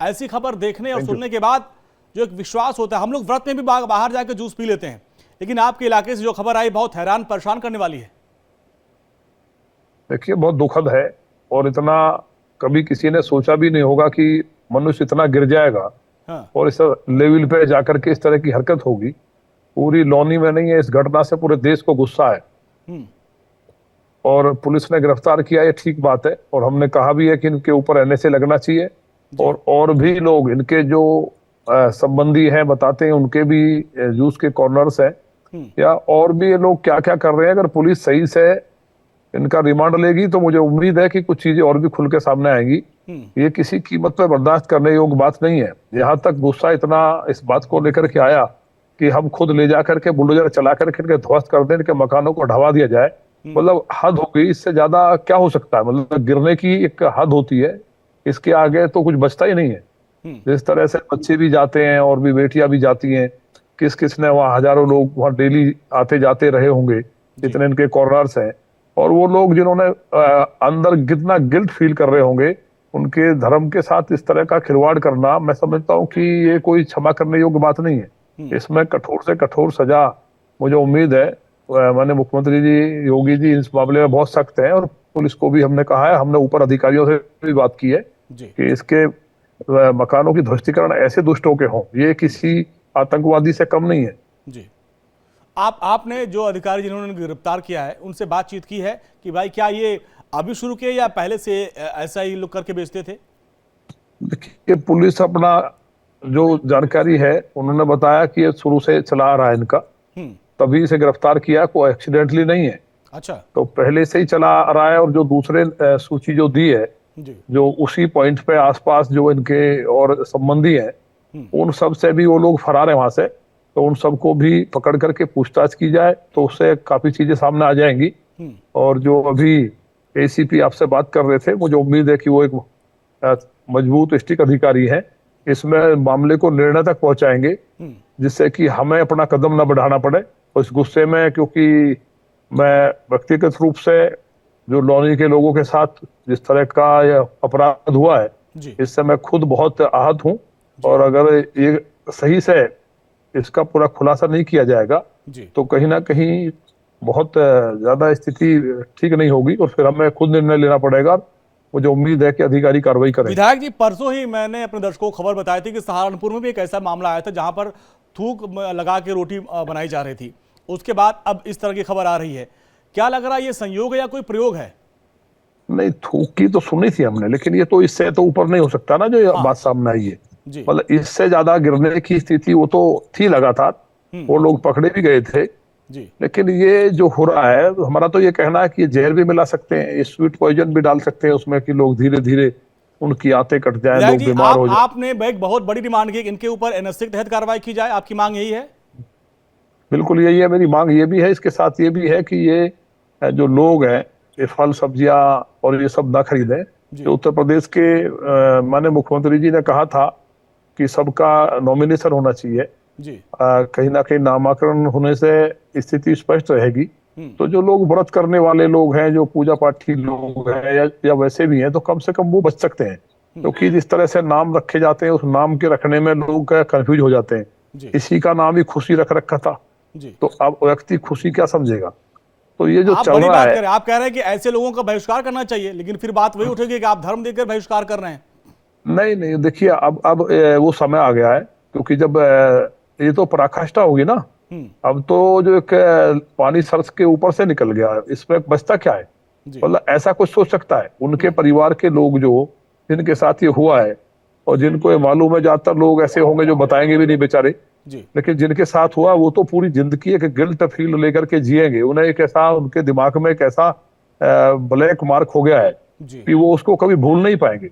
ऐसी खबर देखने और सुनने के बाद जो एक विश्वास होता है, हम लोग व्रत में भी बाहर जाकर जूस पी लेते हैं, लेकिन आपके इलाके से जो खबर आई बहुत हैरान परेशान करने वाली है। देखिए, बहुत दुखद है और इतना कभी किसी ने सोचा भी नहीं होगा कि मनुष्य इतना गिर जाएगा हाँ। और इस लेवल पे जाकर के इस तरह की हरकत होगी। पूरी लौनी में नहीं है, इस घटना से पूरे देश को गुस्सा है और पुलिस ने गिरफ्तार किया, ये ठीक बात है। और हमने कहा भी है कि इनके ऊपर एनएसए लगना चाहिए और भी लोग इनके जो संबंधी हैं बताते हैं, उनके भी जूस के कॉर्नर्स हैं या और भी ये लोग क्या क्या कर रहे हैं। अगर पुलिस सही से इनका रिमांड लेगी तो मुझे उम्मीद है कि कुछ चीजें और भी खुल के सामने आएंगी। ये किसी कीमत पर बर्दाश्त करने योग्य बात नहीं है। यहाँ तक गुस्सा इतना इस बात को लेकर के आया कि हम खुद ले जाकर के बुलडोजर चला करके इनके ध्वस्त कर दें, इनके मकानों को ढवा दिया जाए। मतलब हद हो गई, इससे ज्यादा क्या हो सकता है। मतलब गिरने की एक हद होती है, इसके आगे तो कुछ बचता ही नहीं है। जिस तरह से बच्चे भी जाते हैं और भी बेटियां भी जाती हैं, किस किस ने वहाँ हजारों लोग वहाँ डेली आते जाते रहे होंगे, इतने इनके कॉर्नर्स हैं। और वो लोग जिन्होंने अंदर कितना गिल्ट फील कर रहे होंगे, उनके धर्म के साथ इस तरह का खिलवाड़ करना, मैं समझता हूँ कि ये कोई क्षमा करने योग्य बात नहीं है। इसमें कठोर से कठोर सजा मुझे उम्मीद है। माननीय मुख्यमंत्री जी योगी जी इस मामले में बहुत सख्त हैं और पुलिस को भी हमने कहा है, हमने ऊपर अधिकारियों से भी बात की है कि इसके मकानों की ध्वस्तीकरण ऐसे दुष्टों के हों, ये किसी आतंकवादी से कम नहीं है। जी, आपने जो अधिकारी जिन्होंने गिरफ्तार किया है उनसे बातचीत की है कि भाई क्या ये अभी शुरू किए या पहले से ऐसा ही लोग करके बेचते थे? देखिए, पुलिस अपना जो जानकारी है उन्होंने बताया कि ये शुरू से चला आ रहा है इनका, तभी से गिरफ्तार किया, कोई एक्सीडेंटली नहीं है। अच्छा, तो पहले से ही चला आ रहा है। और जो दूसरे सूची जो दी है, जो उसी पॉइंट पे आसपास जो इनके और संबंधी हैं, उन सब से भी वो लोग फरार है वहां से। तो उन सबको भी पकड़ करके पूछताछ की जाए तो उससे काफी चीजें सामने आ जाएंगी। और जो अभी एसीपी आपसे बात कर रहे थे, मुझे उम्मीद है कि वो एक मजबूत स्टिक अधिकारी है, इसमें मामले को निर्णय तक पहुंचाएंगे, जिससे कि हमें अपना कदम न बढ़ाना पड़े उस गुस्से में। क्योंकि मैं व्यक्तिगत रूप से जो लॉनी के लोगों के साथ जिस तरह का यह अपराध हुआ है, इससे मैं खुद बहुत आहत हूं। और अगर ये सही से इसका पूरा खुलासा नहीं किया जाएगा तो कहीं ना कहीं बहुत ज्यादा स्थिति ठीक नहीं होगी और फिर हमें खुद निर्णय लेना पड़ेगा। मुझे उम्मीद है कि अधिकारी कार्रवाई करें। विधायक जी, परसों ही मैंने अपने दर्शकों को खबर बताई थी कि सहारनपुर में भी एक ऐसा मामला आया था जहां पर थूक लगा के रोटी बनाई जा रही थी। उसके बाद अब इस तरह की खबर आ रही है। क्या लग रहा है, ये संयोग है या कोई प्रयोग है? नहीं, थूक की तो सुनी थी हमने, लेकिन ये तो इससे तो ऊपर नहीं हो सकता ना, जो बात सामने आई है। मतलब इससे ज्यादा गिरने की स्थिति वो तो थी लगातार, वो लोग पकड़े भी गए थे। लेकिन ये जो हो रहा है, हमारा तो ये कहना है कि ये जहर भी मिला सकते हैं, ये स्वीट पॉइजन भी डाल सकते हैं उसमें कि लोग धीरे धीरे उनकी आंतें कट जाएं, लोग बीमार हो जाए। आपने एक बहुत बड़ी डिमांड की, इनके ऊपर एनएसए के तहत कार्रवाई की जाए, आपकी मांग यही है? बिल्कुल यही है मेरी मांग। ये भी है, इसके साथ ये भी है कि ये जो लोग हैं, ये फल सब्जियां और ये सब ना खरीदें। जो उत्तर प्रदेश के माननीय मुख्यमंत्री जी ने कहा था कि सबका नॉमिनेशन होना चाहिए, कहीं ना कहीं नामांकन होने से स्थिति स्पष्ट रहेगी। तो जो लोग व्रत करने वाले लोग हैं, जो पूजा पाठी लोग हैं या वैसे भी हैं, तो कम से कम वो बच सकते हैं। क्योंकि जिस तरह से नाम रखे जाते हैं, उस नाम के रखने में लोग कंफ्यूज हो जाते हैं। इसी का नाम ही खुशी रख रखा था, तो अब व्यक्ति खुशी क्या समझेगा। तो ये जो चल रहा है, आप कह रहे हैं कि ऐसे लोगों का बहिष्कार करना चाहिए, लेकिन फिर बात वही उठेगी कि आप धर्म देकर बहिष्कार कर रहे हैं। नहीं, देखिए, अब वो समय आ गया है, क्योंकि जब ये तो पराकाष्ठा होगी ना। अब तो जो एक पानी सर के ऊपर से निकल गया है, इसमें बचता क्या है। मतलब ऐसा कुछ सोच सकता है उनके परिवार के लोग जो जिनके साथ ये हुआ है, और जिनको ये मालूम है, ज्यादातर लोग ऐसे होंगे जो बताएंगे भी नहीं बेचारे, लेकिन जिनके साथ हुआ वो तो पूरी जिंदगी एक गिल्ट फील लेकर के जिएंगे। उन्हें एक ऐसा, उनके दिमाग में एक ऐसा ब्लैक मार्क हो गया है कि वो उसको कभी भूल नहीं पाएंगे।